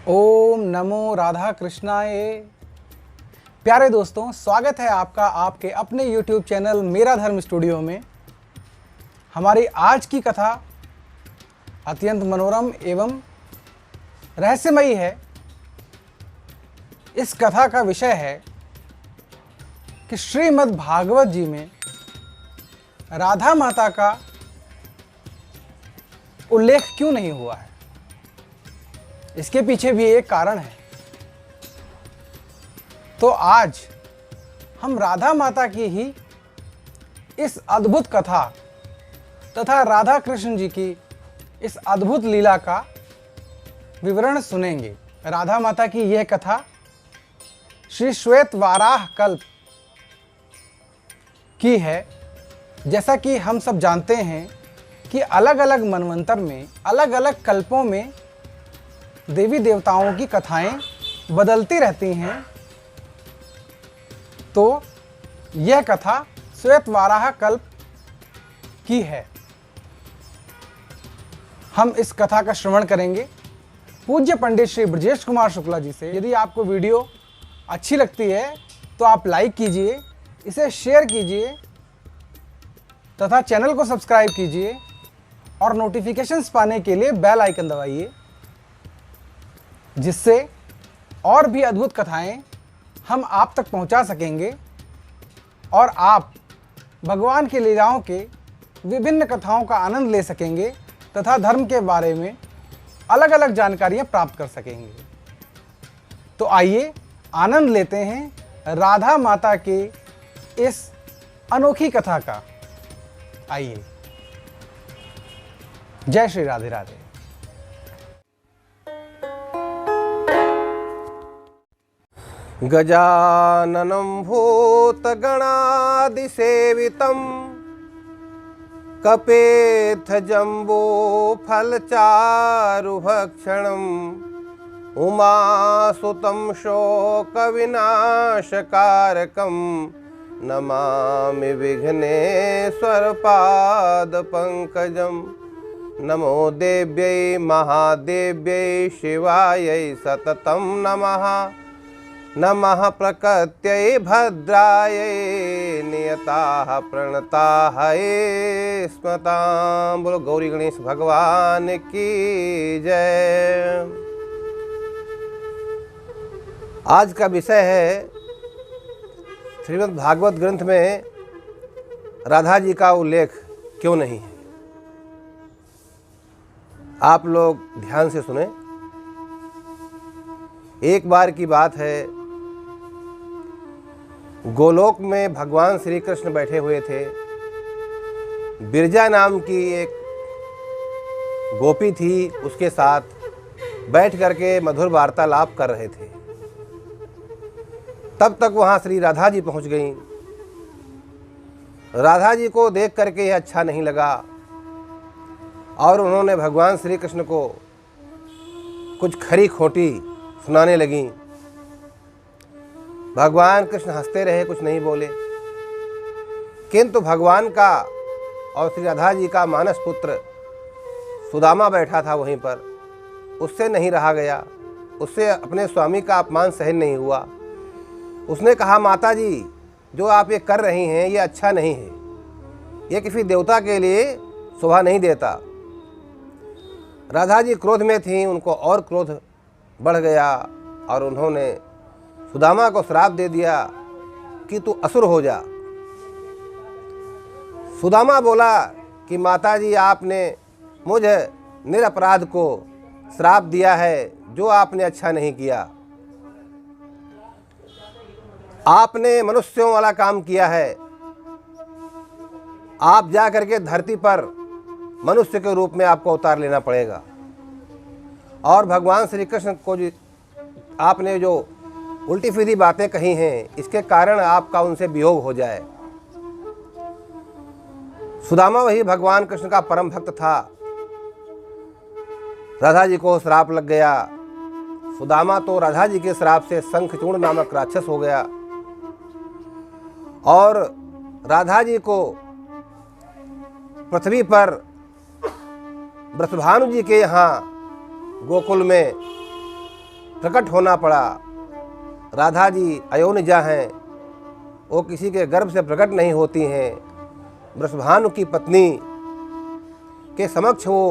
ओम नमो राधा कृष्णाय। प्यारे दोस्तों, स्वागत है आपका आपके अपने YouTube चैनल मेरा धर्म स्टूडियो में। हमारी आज की कथा अत्यंत मनोरम एवं रहस्यमयी है। इस कथा का विषय है कि श्रीमद् भागवत जी में राधा माता का उल्लेख क्यों नहीं हुआ है। इसके पीछे भी एक कारण है। तो आज हम राधा माता की ही इस अद्भुत कथा तथा राधा कृष्ण जी की इस अद्भुत लीला का विवरण सुनेंगे। राधा माता की यह कथा श्री श्वेत वाराह कल्प की है। जैसा कि हम सब जानते हैं कि अलग अलग मनवंतर में अलग अलग कल्पों में देवी देवताओं की कथाएं बदलती रहती हैं। तो यह कथा श्वेत वाराह कल्प की है। हम इस कथा का श्रवण करेंगे पूज्य पंडित श्री ब्रजेश कुमार शुक्ला जी से। यदि आपको वीडियो अच्छी लगती है तो आप लाइक कीजिए, इसे शेयर कीजिए तथा चैनल को सब्सक्राइब कीजिए और नोटिफिकेशंस पाने के लिए बेल आइकन दबाइए, जिससे और भी अद्भुत कथाएं हम आप तक पहुंचा सकेंगे और आप भगवान की लीलाओं के विभिन्न कथाओं का आनंद ले सकेंगे तथा धर्म के बारे में अलग अलग जानकारियां प्राप्त कर सकेंगे। तो आइए आनंद लेते हैं राधा माता के इस अनोखी कथा का। आइए। जय श्री राधे राधे। गजाननं भूतगणादिसेवितं कपेत्थजम्बूफलचारुभक्षणम् उमासुतं शोकविनाशकारकं नमामि विघ्नेश्वरपादपङ्कजं। नमो देव्यै महादेव्यै शिवायै सततं नमः। नमः प्रकृत्यै भद्रायै नियताः प्रणताः ये स्मतां। बोलो गौरी गणेश भगवान की जय। आज का विषय है श्रीमद् भागवत ग्रंथ में राधा जी का उल्लेख क्यों नहीं है। आप लोग ध्यान से सुने। एक बार की बात है, गोलोक में भगवान श्री कृष्ण बैठे हुए थे। बिरजा नाम की एक गोपी थी, उसके साथ बैठ करके मधुर वार्तालाप कर रहे थे। तब तक वहाँ श्री राधा जी पहुँच गईं। राधा जी को देख करके यह अच्छा नहीं लगा और उन्होंने भगवान श्री कृष्ण को कुछ खरी खोटी सुनाने लगीं। भगवान कृष्ण हंसते रहे, कुछ नहीं बोले। किंतु भगवान का और श्री राधा जी का मानस पुत्र सुदामा बैठा था वहीं पर, उससे नहीं रहा गया। उससे अपने स्वामी का अपमान सहन नहीं हुआ। उसने कहा, माता जी जो आप ये कर रही हैं ये अच्छा नहीं है, ये किसी देवता के लिए शोभा नहीं देता। राधा जी क्रोध में थीं, उनको और क्रोध बढ़ गया और उन्होंने सुदामा को श्राप दे दिया कि तू असुर हो जा। सुदामा बोला कि माता जी आपने मुझे निरपराध को श्राप दिया है, जो आपने अच्छा नहीं किया। आपने मनुष्यों वाला काम किया है। आप जा करके धरती पर मनुष्य के रूप में आपको अवतार लेना पड़ेगा। और भगवान श्री कृष्ण को आपने जो उल्टी सीधी बातें कही हैं, इसके कारण आपका उनसे वियोग हो जाए। सुदामा वही भगवान कृष्ण का परम भक्त था। राधा जी को श्राप लग गया। सुदामा तो राधा जी के श्राप से शंखचूर्ण नामक राक्षस हो गया और राधा जी को पृथ्वी पर वृषभानु जी के यहाँ गोकुल में प्रकट होना पड़ा। राधा जी अयोनिजा हैं, वो किसी के गर्भ से प्रकट नहीं होती हैं। वृषभानु की पत्नी के समक्ष वो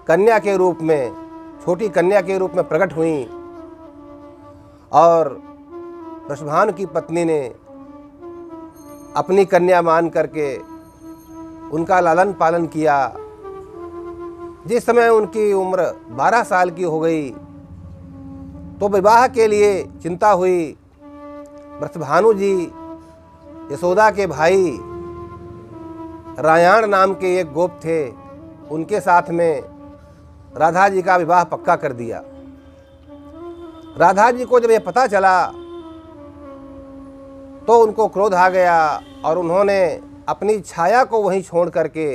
कन्या के रूप में, छोटी कन्या के रूप में प्रकट हुई और वृषभानु की पत्नी ने अपनी कन्या मान करके उनका लालन पालन किया। जिस समय उनकी उम्र 12 साल की हो गई तो विवाह के लिए चिंता हुई। वृषभानु जी यशोदा के भाई रायाण नाम के एक गोप थे, उनके साथ में राधा जी का विवाह पक्का कर दिया। राधा जी को जब यह पता चला तो उनको क्रोध आ गया और उन्होंने अपनी छाया को वहीं छोड़ करके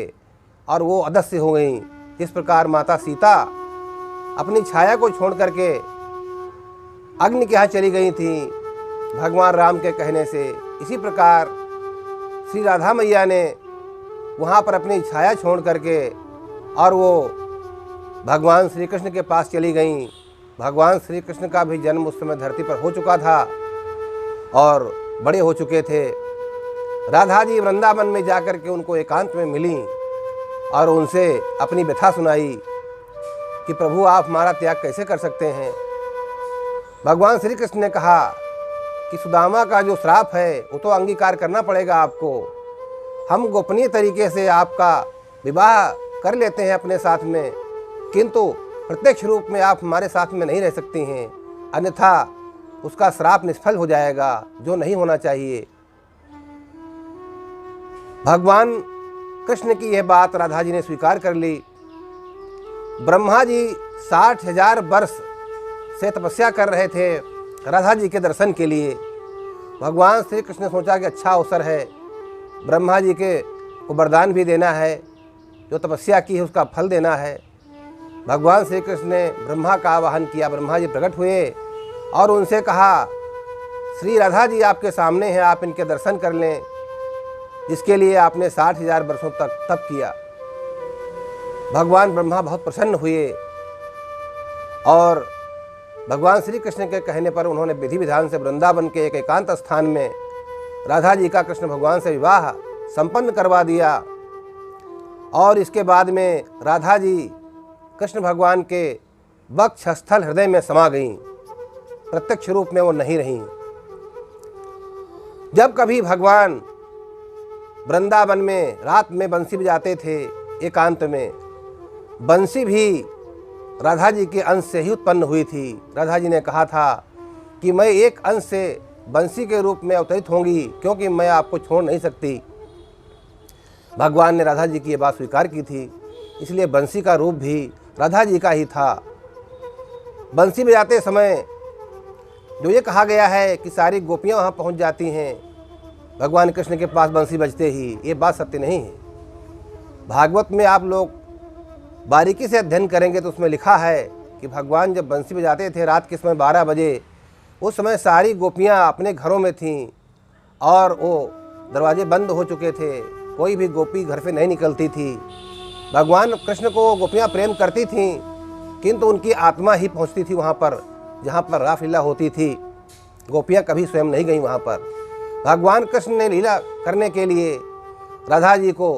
और वो अदस्य हो गईं। जिस प्रकार माता सीता अपनी छाया को छोड़ करके अग्नि के यहाँ चली गई थी भगवान राम के कहने से, इसी प्रकार श्री राधा मैया ने वहाँ पर अपनी छाया छोड़ करके और वो भगवान श्री कृष्ण के पास चली गईं। भगवान श्री कृष्ण का भी जन्म उस समय धरती पर हो चुका था और बड़े हो चुके थे। राधा जी वृंदावन में जाकर के उनको एकांत में मिली और उनसे अपनी व्यथा सुनाई कि प्रभु आप हमारा त्याग कैसे कर सकते हैं। भगवान श्री कृष्ण ने कहा कि सुदामा का जो श्राप है वो तो अंगीकार करना पड़ेगा आपको। हम गोपनीय तरीके से आपका विवाह कर लेते हैं अपने साथ में, किंतु प्रत्यक्ष रूप में आप हमारे साथ में नहीं रह सकती हैं, अन्यथा उसका श्राप निष्फल हो जाएगा, जो नहीं होना चाहिए। भगवान कृष्ण की यह बात राधा जी ने स्वीकार कर ली। ब्रह्मा जी 60,000 वर्ष से तपस्या कर रहे थे राधा जी के दर्शन के लिए। भगवान श्री कृष्ण ने सोचा कि अच्छा अवसर है, ब्रह्मा जी के को वरदान भी देना है, जो तपस्या की है उसका फल देना है। भगवान श्री कृष्ण ने ब्रह्मा का आवाहन किया। ब्रह्मा जी प्रकट हुए और उनसे कहा श्री राधा जी आपके सामने हैं, आप इनके दर्शन कर लें, जिसके लिए आपने 60,000 वर्षों तक तप किया। भगवान ब्रह्मा बहुत प्रसन्न हुए और भगवान श्री कृष्ण के कहने पर उन्होंने विधि विधान से वृंदावन के एक एकांत स्थान में राधा जी का कृष्ण भगवान से विवाह संपन्न करवा दिया। और इसके बाद में राधा जी कृष्ण भगवान के वक्षस्थल हृदय में समा गईं, प्रत्यक्ष रूप में वो नहीं रहीं। जब कभी भगवान वृंदावन में रात में बंसी बजाते थे एकांत में, बंसी भी राधा जी के अंश से ही उत्पन्न हुई थी। राधा जी ने कहा था कि मैं एक अंश से बंसी के रूप में अवतरित होंगी, क्योंकि मैं आपको छोड़ नहीं सकती। भगवान ने राधा जी की ये बात स्वीकार की थी, इसलिए बंसी का रूप भी राधा जी का ही था। बंसी बजाते समय जो ये कहा गया है कि सारी गोपियाँ वहाँ पहुँच जाती हैं भगवान कृष्ण के पास बंसी बजते ही, ये बात सत्य नहीं है। भागवत में आप लोग बारीकी से अध्ययन करेंगे तो उसमें लिखा है कि भगवान जब बंसी बजाते थे रात के समय 12 बजे, उस समय सारी गोपियाँ अपने घरों में थीं और वो दरवाजे बंद हो चुके थे, कोई भी गोपी घर से नहीं निकलती थी। भगवान कृष्ण को गोपियाँ प्रेम करती थीं, किंतु उनकी आत्मा ही पहुँचती थी वहाँ पर जहाँ पर रासलीला होती थी। गोपियाँ कभी स्वयं नहीं गईं वहाँ पर। भगवान कृष्ण ने लीला करने के लिए राधा जी को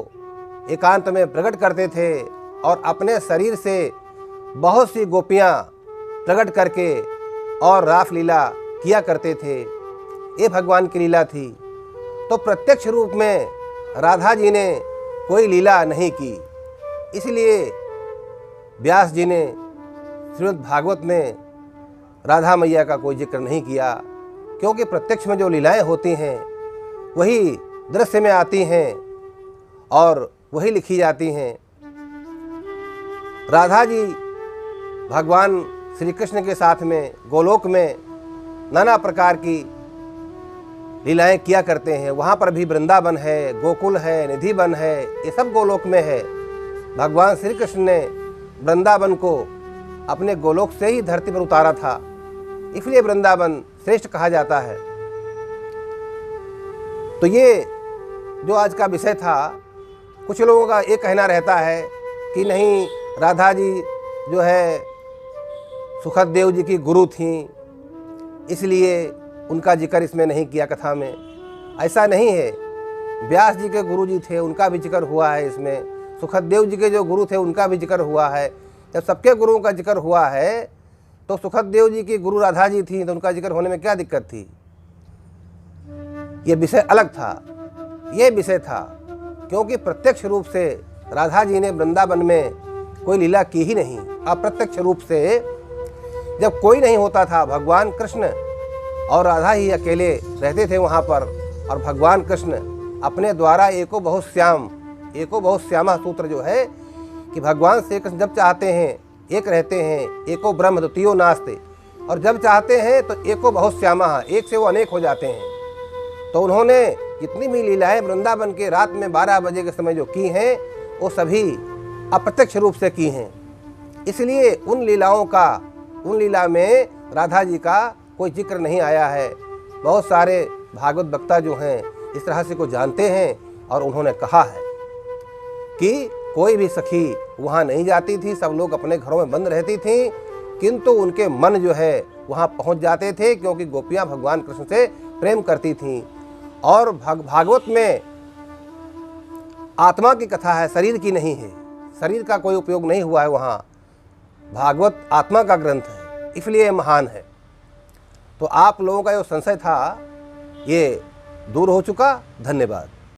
एकांत में प्रकट करते थे और अपने शरीर से बहुत सी गोपियाँ प्रकट करके और रासलीला किया करते थे। ये भगवान की लीला थी। तो प्रत्यक्ष रूप में राधा जी ने कोई लीला नहीं की, इसलिए व्यास जी ने श्रीमद् भागवत में राधा मैया का कोई जिक्र नहीं किया, क्योंकि प्रत्यक्ष में जो लीलाएं होती हैं वही दृश्य में आती हैं और वही लिखी जाती हैं। राधा जी भगवान श्री कृष्ण के साथ में गोलोक में नाना प्रकार की लीलाएं किया करते हैं। वहाँ पर भी वृंदावन है, गोकुल है, निधि वन है, ये सब गोलोक में है। भगवान श्री कृष्ण ने वृंदावन को अपने गोलोक से ही धरती पर उतारा था, इसलिए वृंदावन श्रेष्ठ कहा जाता है। तो ये जो आज का विषय था, कुछ लोगों का ये कहना रहता है कि नहीं, राधा जी जो है सुखदेव जी की गुरु थीं, इसलिए उनका जिक्र इसमें नहीं किया कथा में। ऐसा नहीं है, व्यास जी के गुरु जी थे, उनका भी जिक्र हुआ है इसमें। सुखदेव जी के जो गुरु थे उनका भी जिक्र हुआ है। जब सबके गुरुओं का जिक्र हुआ है तो सुखदेव जी की गुरु राधा जी थी, तो उनका जिक्र होने में क्या दिक्कत थी? ये विषय अलग था, ये विषय था क्योंकि प्रत्यक्ष रूप से राधा जी ने वृंदावन में कोई लीला की ही नहीं। अप्रत्यक्ष रूप से जब कोई नहीं होता था, भगवान कृष्ण और राधा ही अकेले रहते थे वहाँ पर, और भगवान कृष्ण अपने द्वारा एको बहुत श्यामा सूत्र जो है कि भगवान श्री कृष्ण जब चाहते हैं एक रहते हैं, एको ब्रह्म द्वितीयो नास्ते, और जब चाहते हैं तो एको बहुत श्यामा, एक से वो अनेक हो जाते हैं। तो उन्होंने जितनी भी लीलाएं वृंदावन के रात में 12 बजे के समय जो की हैं वो सभी अप्रत्यक्ष रूप से की हैं। इसलिए उन लीला में राधा जी का कोई जिक्र नहीं आया है। बहुत सारे भागवत वक्ता जो हैं इस तरह से को जानते हैं, और उन्होंने कहा है कि कोई भी सखी वहाँ नहीं जाती थी, सब लोग अपने घरों में बंद रहती थीं, किंतु उनके मन जो है वहाँ पहुँच जाते थे, क्योंकि गोपियाँ भगवान कृष्ण से प्रेम करती थीं। और भागवत में आत्मा की कथा है, शरीर की नहीं है। शरीर का कोई उपयोग नहीं हुआ है वहाँ। भागवत आत्मा का ग्रंथ है, इसलिए महान है। तो आप लोगों का जो संशय था ये दूर हो चुका। धन्यवाद।